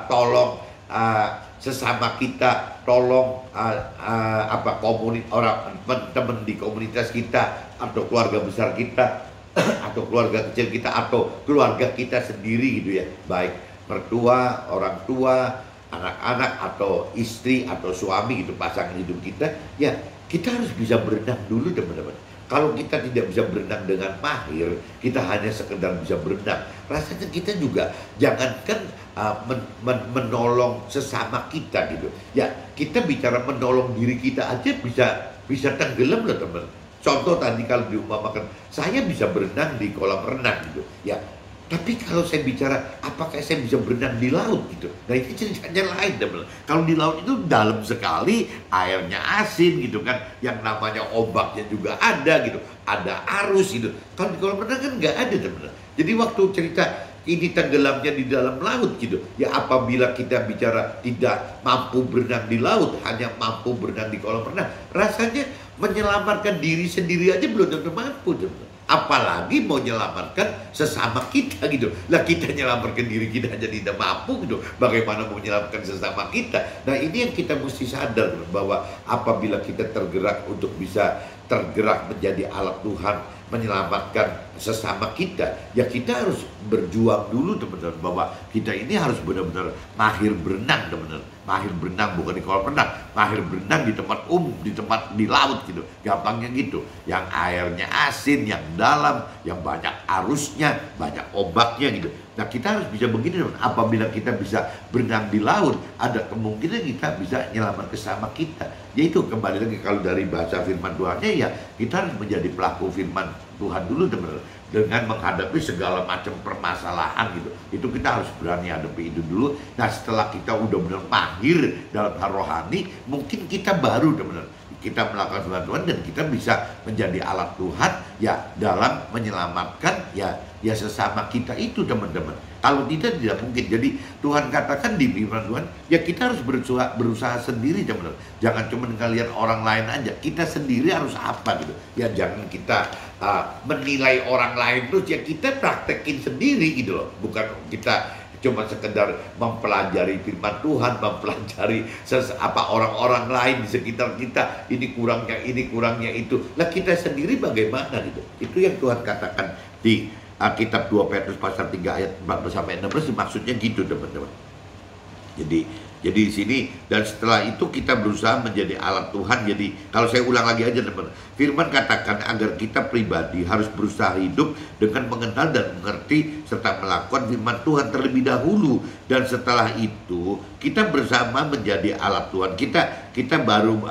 tolong sesama kita, tolong orang teman di komunitas kita, atau keluarga besar kita, atau keluarga kecil kita, atau keluarga kita sendiri gitu ya, baik mertua, orang tua, anak-anak, atau istri atau suami gitu, pasangan hidup kita, ya kita harus bisa berenang dulu teman-teman. Kalau kita tidak bisa berenang dengan mahir, kita hanya sekedar bisa berenang, rasanya kita juga jangankan menolong sesama kita gitu. Ya kita bicara menolong diri kita aja bisa tenggelam loh teman. Contoh tadi kalau diumpamakan, saya bisa berenang di kolam renang gitu, ya. Tapi kalau saya bicara, apakah saya bisa berenang di laut gitu? Nah itu ceritanya lain teman. Kalau di laut itu dalam sekali, airnya asin gitu kan, yang namanya ombaknya juga ada gitu, ada arus gitu. Kalau di kolam renang kan nggak ada teman. Jadi waktu cerita ini tenggelamnya di dalam laut gitu, ya apabila kita bicara tidak mampu berenang di laut, hanya mampu berenang di kolam renang, rasanya menyelamatkan diri sendiri aja belum tentu mampu teman. Apalagi mau menyelamatkan sesama kita gitu. Lah kita menyelamatkan diri kita aja tidak mampu gitu, bagaimana mau menyelamatkan sesama kita? Nah ini yang kita mesti sadar, bahwa apabila kita tergerak untuk bisa tergerak menjadi alat Tuhan menyelamatkan sesama kita, ya kita harus berjuang dulu teman-teman, bahwa kita ini harus benar-benar mahir berenang teman-teman. Mahir berenang bukan di kolam renang, mahir berenang di tempat di laut gitu, gampangnya gitu, yang airnya asin, yang dalam, yang banyak arusnya, banyak ombaknya gitu. Nah kita harus bisa begini teman. Apabila kita bisa berenang di laut, ada kemungkinan kita bisa menyelamatkan sesama kita. Yaitu kembali lagi kalau dari bahasa firman Tuhannya, ya kita harus menjadi pelaku firman Tuhan dulu teman-teman, dengan menghadapi segala macam permasalahan gitu. Itu kita harus berani hadapi itu dulu. Nah setelah kita udah benar mahir dalam hal rohani, mungkin kita baru teman-teman, kita melakukan firman Tuhan dan kita bisa menjadi alat Tuhan ya dalam menyelamatkan ya sesama kita itu teman-teman. Kalau tidak mungkin. Jadi Tuhan katakan di firman Tuhan, ya kita harus berusaha sendiri teman-teman. Jangan cuma ngelihat orang lain aja, kita sendiri harus apa gitu. Ya jangan kita menilai orang lain terus, ya kita praktekin sendiri gitu loh. Bukan kita cuma sekedar mempelajari firman Tuhan, mempelajari orang-orang lain di sekitar kita, ini kurangnya itu. Lah kita sendiri bagaimana gitu. Itu yang Tuhan katakan di kitab 2 Petrus pasal 3 ayat 14 sampai 16, maksudnya gitu teman-teman. Jadi di sini, dan setelah itu kita berusaha menjadi alat Tuhan. Jadi kalau saya ulang lagi aja teman, firman katakan agar kita pribadi harus berusaha hidup dengan mengenal dan mengerti serta melakukan firman Tuhan terlebih dahulu, dan setelah itu kita bersama menjadi alat Tuhan. Kita baru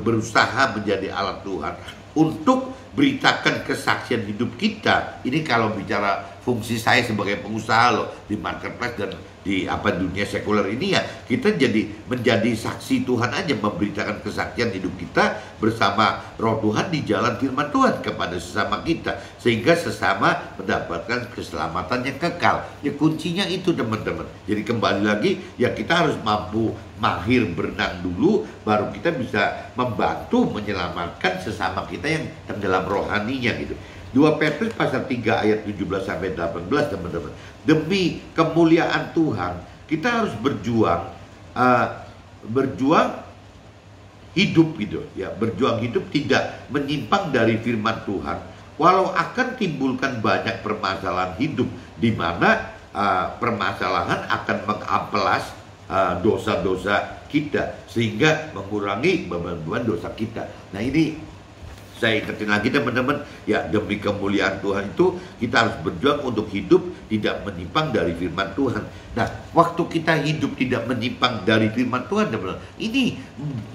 berusaha menjadi alat Tuhan untuk beritakan kesaksian hidup kita. Ini kalau bicara fungsi saya sebagai pengusaha loh, di marketplace dan di dunia sekuler ini, ya kita menjadi saksi Tuhan aja, memberitakan kesaksian hidup kita bersama Roh Tuhan di jalan firman Tuhan kepada sesama kita, sehingga sesama mendapatkan keselamatan yang kekal. Ya kuncinya itu teman-teman. Jadi kembali lagi, ya kita harus mampu mahir berenang dulu, baru kita bisa membantu menyelamatkan sesama kita yang tenggelam rohaninya gitu. 2 Petrus pasal 3 ayat 17 sampai 18 teman-teman. Demi kemuliaan Tuhan, kita harus berjuang hidup gitu ya. Berjuang hidup tidak menyimpang dari firman Tuhan, walau akan timbulkan banyak permasalahan hidup, di mana permasalahan akan mengamplas dosa-dosa kita, sehingga mengurangi beban dosa kita. Nah ini Saya ingetin lagi teman-teman, ya demi kemuliaan Tuhan itu kita harus berjuang untuk hidup tidak menyimpang dari firman Tuhan. Nah, waktu kita hidup tidak menyimpang dari firman Tuhan, teman-teman, ini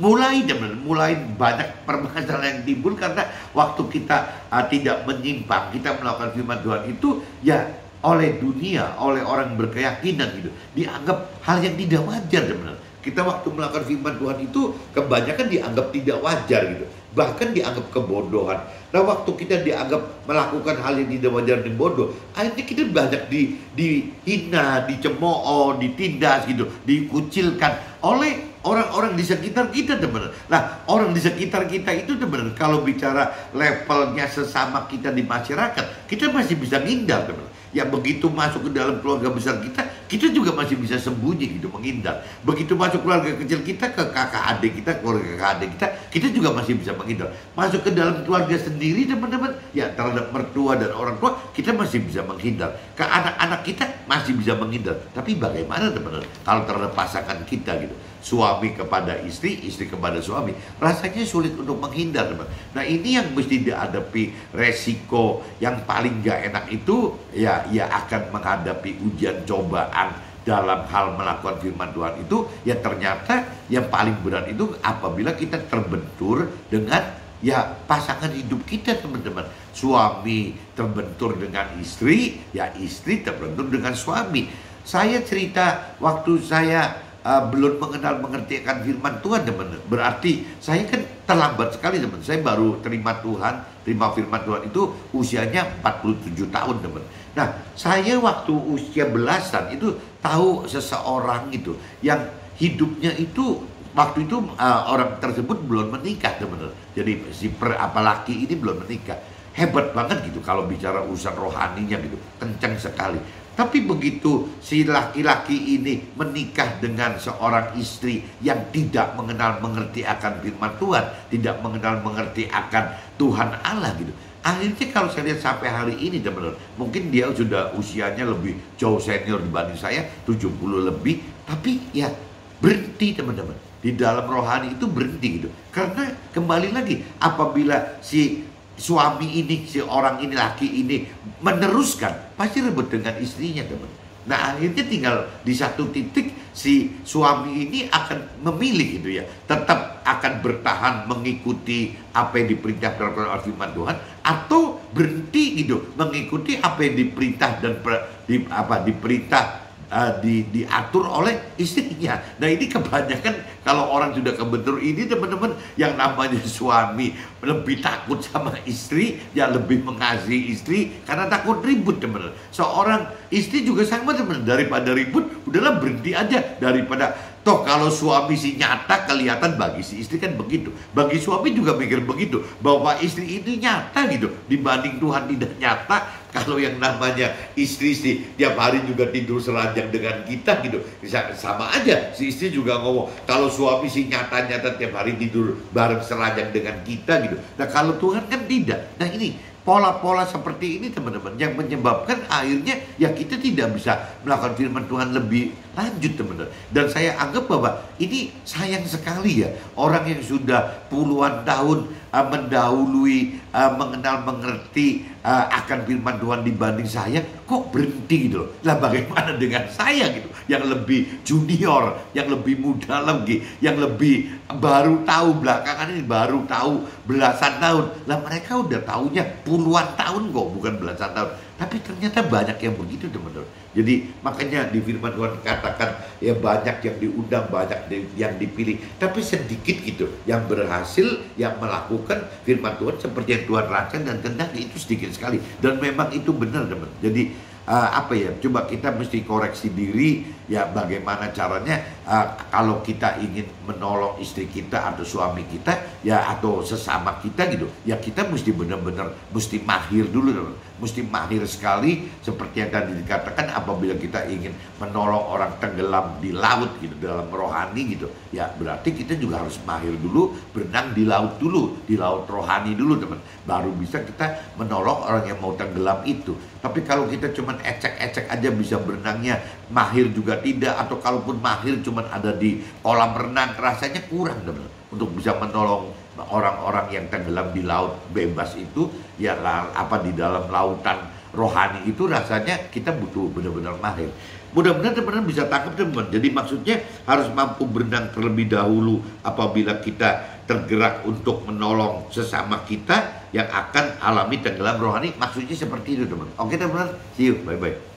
mulai banyak permasalahan yang timbul karena waktu kita tidak menyimpang, kita melakukan firman Tuhan itu ya oleh dunia, oleh orang berkeyakinan gitu, dianggap hal yang tidak wajar, teman-teman. Kita waktu melakukan firman Tuhan itu kebanyakan dianggap tidak wajar gitu, bahkan dianggap kebodohan. Nah, waktu kita dianggap melakukan hal yang tidak wajar dan bodoh, akhirnya kita banyak dihina, dicemooh, ditindas gitu, dikucilkan oleh orang-orang di sekitar kita, teman-teman. Nah, orang di sekitar kita itu, teman-teman, kalau bicara levelnya sesama kita di masyarakat, kita masih bisa ngindar, teman-teman. Ya begitu masuk ke dalam keluarga besar kita juga masih bisa sembunyi gitu, menghindar. Begitu masuk keluarga kecil kita, ke kakak adik kita, keluarga kakak adik kita juga masih bisa menghindar. Masuk ke dalam keluarga sendiri, teman-teman, ya terhadap mertua dan orang tua, kita masih bisa menghindar. Ke anak-anak kita masih bisa menghindar. Tapi bagaimana, teman-teman, kalau terhadap pasangan kita gitu? Suami kepada istri, istri kepada suami, rasanya sulit untuk menghindar, teman. Nah, ini yang mesti dihadapi. Resiko yang paling gak enak itu ya akan menghadapi ujian cobaan dalam hal melakukan firman Tuhan itu. Ya ternyata yang paling berat itu apabila kita terbentur dengan ya pasangan hidup kita, teman-teman. Suami terbentur dengan istri, ya istri terbentur dengan suami. Saya cerita waktu saya belum mengerti akan firman Tuhan, teman. Berarti saya kan terlambat sekali, teman. Saya baru terima firman Tuhan itu usianya 47 tahun, teman. Nah, saya waktu usia belasan itu tahu seseorang itu yang hidupnya itu waktu itu orang tersebut belum menikah, teman. Jadi si apalagi ini belum menikah. Hebat banget gitu kalau bicara urusan rohaninya gitu, kencang sekali. Tapi begitu si laki-laki ini menikah dengan seorang istri yang tidak mengerti akan firman Tuhan, tidak mengerti akan Tuhan Allah gitu. Akhirnya kalau saya lihat sampai hari ini, teman-teman, mungkin dia sudah usianya lebih jauh senior dibanding saya, 70 lebih, tapi ya berhenti, teman-teman. Di dalam rohani itu berhenti gitu. Karena kembali lagi, apabila si suami ini, si orang ini, laki ini meneruskan, pasti ribut dengan istrinya, teman. Nah, akhirnya tinggal di satu titik si suami ini akan memilih gitu ya, tetap akan bertahan mengikuti apa yang diperintahkan oleh firman Tuhan, atau berhenti gitu mengikuti apa yang diperintah dan diperintah diatur oleh istrinya. Nah, ini kebanyakan kalau orang sudah kebentur ini, teman-teman, yang namanya suami lebih takut sama istri, ya lebih mengasihi istri karena takut ribut, teman-teman. Seorang istri juga sama, teman-teman, daripada ribut, udahlah berhenti aja. Daripada toh kalau suami si nyata kelihatan, bagi si istri kan begitu. Bagi suami juga mikir begitu, bahwa istri ini nyata gitu dibanding Tuhan tidak nyata. Kalau yang namanya istri tiap hari juga tidur seranjang dengan kita gitu, sama aja. Si istri juga ngomong, kalau suami si nyata-nyata tiap hari tidur bareng seranjang dengan kita gitu. Nah, kalau Tuhan kan tidak. Nah, ini pola-pola seperti ini, teman-teman, yang menyebabkan akhirnya ya kita tidak bisa melakukan firman Tuhan lebih lanjut, teman-teman. Dan saya anggap bahwa ini sayang sekali ya, orang yang sudah puluhan tahun mendahului, mengerti akan firman Tuhan dibanding saya, kok berhenti gitu loh. Lah bagaimana dengan saya gitu, yang lebih junior, yang lebih muda lagi, yang lebih baru tahu belakangan ini, baru tahu belasan tahun. Lah mereka udah tahunya puluhan tahun kok, bukan belasan tahun. Tapi ternyata banyak yang begitu, teman-teman. Jadi makanya di firman Tuhan katakan ya banyak yang diundang, banyak yang dipilih, tapi sedikit gitu yang berhasil, yang melakukan firman Tuhan seperti yang Tuhan rancang dan kehendaki, itu sedikit sekali. Dan memang itu benar, teman. Jadi coba kita mesti koreksi diri ya, bagaimana caranya kalau kita ingin menolong istri kita atau suami kita ya, atau sesama kita gitu ya, kita mesti benar-benar mesti mahir dulu, teman. Mesti mahir sekali, seperti yang tadi dikatakan, apabila kita ingin menolong orang tenggelam di laut gitu, dalam rohani gitu ya, berarti kita juga harus mahir dulu, berenang di laut dulu, di laut rohani dulu, teman, baru bisa kita menolong orang yang mau tenggelam itu. Tapi kalau kita cuma ecek-ecek aja bisa berenangnya, mahir juga tidak, atau kalaupun mahir cuma ada di kolam renang, rasanya kurang, teman, untuk bisa menolong orang-orang yang tenggelam di laut bebas itu, ya apa di dalam lautan rohani itu rasanya kita butuh benar-benar mahir. Mudah-mudahan teman-teman bisa tangkap teman-teman. Jadi maksudnya harus mampu berenang terlebih dahulu apabila kita tergerak untuk menolong sesama kita yang akan alami tenggelam rohani. Maksudnya seperti itu teman. Oke teman-teman, see you, bye-bye.